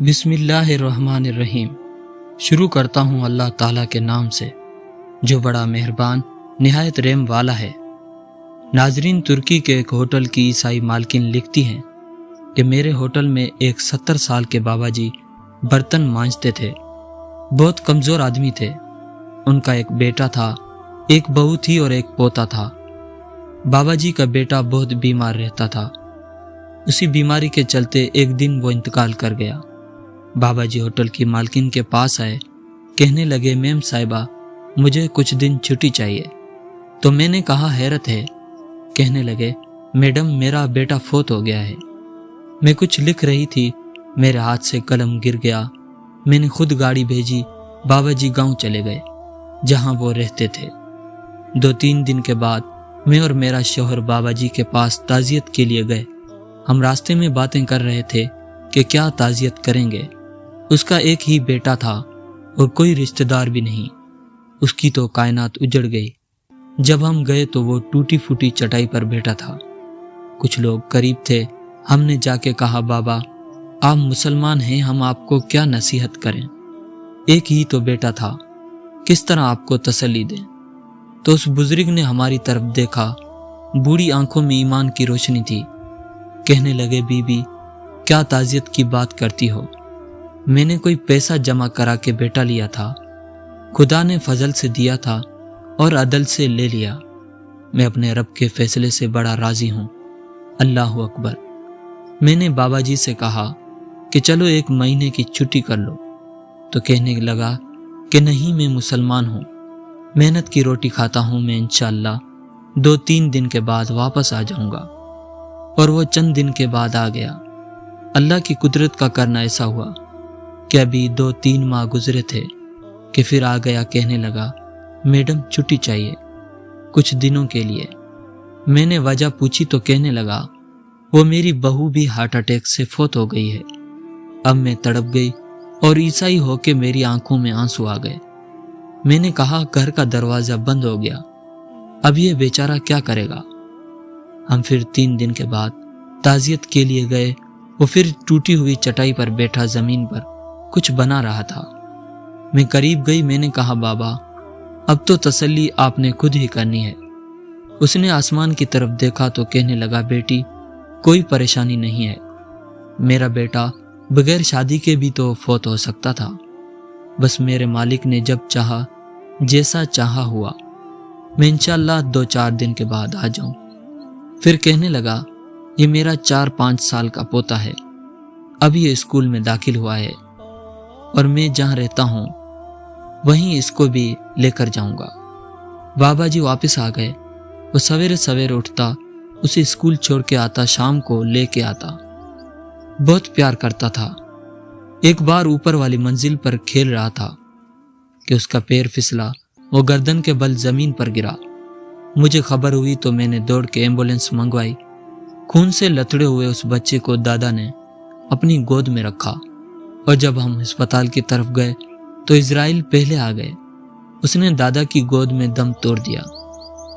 بسم اللہ الرحمن الرحیم۔ شروع کرتا ہوں اللہ تعالیٰ کے نام سے جو بڑا مہربان نہایت رحم والا ہے۔ ناظرین، ترکی کے ایک ہوٹل کی عیسائی مالکن لکھتی ہیں کہ میرے ہوٹل میں ایک 70 سال کے بابا جی برتن مانجتے تھے۔ بہت کمزور آدمی تھے۔ ان کا ایک بیٹا تھا، ایک بہو تھی اور ایک پوتا تھا۔ بابا جی کا بیٹا بہت بیمار رہتا تھا۔ اسی بیماری کے چلتے ایک دن وہ انتقال کر گیا۔ بابا جی ہوٹل کی مالکن کے پاس آئے، کہنے لگے میم صاحبہ مجھے کچھ دن چھٹی چاہیے۔ تو میں نے کہا حیرت ہے۔ کہنے لگے میڈم میرا بیٹا فوت ہو گیا ہے۔ میں کچھ لکھ رہی تھی، میرے ہاتھ سے قلم گر گیا۔ میں نے خود گاڑی بھیجی، بابا جی گاؤں چلے گئے جہاں وہ رہتے تھے۔ 2-3 دن کے بعد میں اور میرا شوہر بابا جی کے پاس تعزیت کے لیے گئے۔ ہم راستے میں باتیں کر رہے تھے کہ کیا تعزیت کریں گے۔ اس کا ایک ہی بیٹا تھا اور کوئی رشتہ دار بھی نہیں۔ اس کی تو کائنات اجڑ گئی۔ جب ہم گئے تو وہ ٹوٹی پھوٹی چٹائی پر بیٹھا تھا۔ کچھ لوگ قریب تھے۔ ہم نے جا کے کہا بابا آپ مسلمان ہیں، ہم آپ کو کیا نصیحت کریں؟ ایک ہی تو بیٹا تھا، کس طرح آپ کو تسلی دیں؟ تو اس بزرگ نے ہماری طرف دیکھا، بوڑھی آنکھوں میں ایمان کی روشنی تھی۔ کہنے لگے بی بی کیا تعزیت کی بات کرتی ہو؟ میں نے کوئی پیسہ جمع کرا کے بیٹا لیا تھا، خدا نے فضل سے دیا تھا اور عدل سے لے لیا۔ میں اپنے رب کے فیصلے سے بڑا راضی ہوں۔ اللہ اکبر۔ میں نے بابا جی سے کہا کہ چلو 1 مہینے کی چھٹی کر لو، تو کہنے لگا کہ نہیں میں مسلمان ہوں، محنت کی روٹی کھاتا ہوں، میں انشاءاللہ 2-3 دن کے بعد واپس آ جاؤں گا۔ اور وہ چند دن کے بعد آ گیا۔ اللہ کی قدرت کا کرنا ایسا ہوا کہ ابھی 2-3 ماہ گزرے تھے کہ پھر آ گیا۔ کہنے لگا میڈم چھٹی چاہیے کچھ دنوں کے لیے۔ میں نے وجہ پوچھی تو کہنے لگا وہ میری بہو بھی ہارٹ اٹیک سے فوت ہو گئی ہے۔ اب میں تڑپ گئی اور عیسائی ہو کے میری آنکھوں میں آنسو آ گئے۔ میں نے کہا گھر کا دروازہ بند ہو گیا، اب یہ بیچارہ کیا کرے گا؟ ہم پھر 3 دن کے بعد تعزیت کے لیے گئے۔ وہ پھر ٹوٹی ہوئی چٹائی پر بیٹھا زمین پر کچھ بنا رہا تھا۔ میں قریب گئی، میں نے کہا بابا اب تو تسلی آپ نے خود ہی کرنی ہے۔ اس نے آسمان کی طرف دیکھا تو کہنے لگا بیٹی کوئی پریشانی نہیں ہے، میرا بیٹا بغیر شادی کے بھی تو فوت ہو سکتا تھا، بس میرے مالک نے جب چاہا جیسا چاہا ہوا، میں انشاءاللہ 2-4 دن کے بعد آ جاؤں۔ پھر کہنے لگا یہ میرا 4-5 سال کا پوتا ہے، اب یہ اسکول میں داخل ہوا ہے اور میں جہاں رہتا ہوں وہیں اس کو بھی لے کر جاؤں گا۔ بابا جی واپس آ گئے۔ وہ سویرے سویرے اٹھتا، اسے اسکول چھوڑ کے آتا، شام کو لے کے آتا، بہت پیار کرتا تھا۔ ایک بار اوپر والی منزل پر کھیل رہا تھا کہ اس کا پیر پھسلا، وہ گردن کے بل زمین پر گرا۔ مجھے خبر ہوئی تو میں نے دوڑ کے ایمبولینس منگوائی۔ خون سے لتڑے ہوئے اس بچے کو دادا نے اپنی گود میں رکھا، اور جب ہم ہسپتال کی طرف گئے تو اسرائیل پہلے آ گئے۔ اس نے دادا کی گود میں دم توڑ دیا۔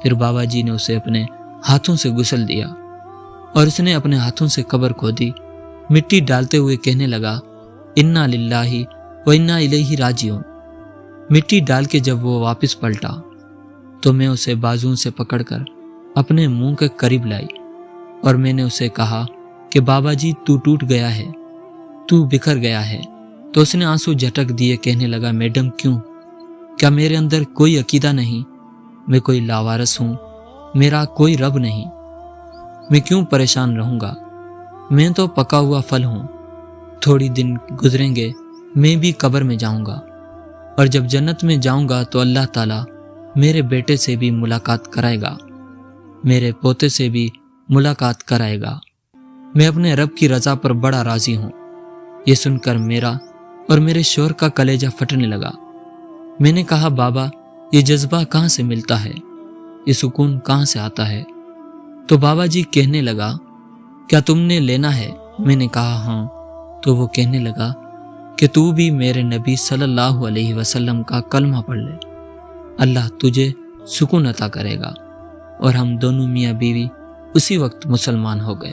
پھر بابا جی نے اسے اپنے ہاتھوں سے غسل دیا اور اس نے اپنے ہاتھوں سے قبر کھودی، مٹی ڈالتے ہوئے کہنے لگا انا للہ و انا الیہ راجعون۔ مٹی ڈال کے جب وہ واپس پلٹا تو میں اسے بازوں سے پکڑ کر اپنے منہ کے قریب لائی اور میں نے اسے کہا کہ بابا جی تو ٹوٹ گیا ہے، تو بکھر گیا ہے۔ تو اس نے آنسو جھٹک دیے، کہنے لگا میڈم کیوں؟ کیا میرے اندر کوئی عقیدہ نہیں؟ میں کوئی لاوارث ہوں، میرا کوئی رب نہیں، میں کیوں پریشان رہوں گا؟ میں تو پکا ہوا پھل ہوں، تھوڑی دن گزریں گے میں بھی قبر میں جاؤں گا، اور جب جنت میں جاؤں گا تو اللہ تعالیٰ میرے بیٹے سے بھی ملاقات کرائے گا، میرے پوتے سے بھی ملاقات کرائے گا۔ میں اپنے رب کی رضا پر بڑا راضی ہوں۔ یہ سن کر میرا اور میرے شوہر کا کلیجہ پھٹنے لگا۔ میں نے کہا بابا یہ جذبہ کہاں سے ملتا ہے، یہ سکون کہاں سے آتا ہے؟ تو بابا جی کہنے لگا کیا تم نے لینا ہے؟ میں نے کہا ہاں۔ تو وہ کہنے لگا کہ تو بھی میرے نبی صلی اللہ علیہ وسلم کا کلمہ پڑھ لے، اللہ تجھے سکون عطا کرے گا۔ اور ہم دونوں میاں بیوی اسی وقت مسلمان ہو گئے۔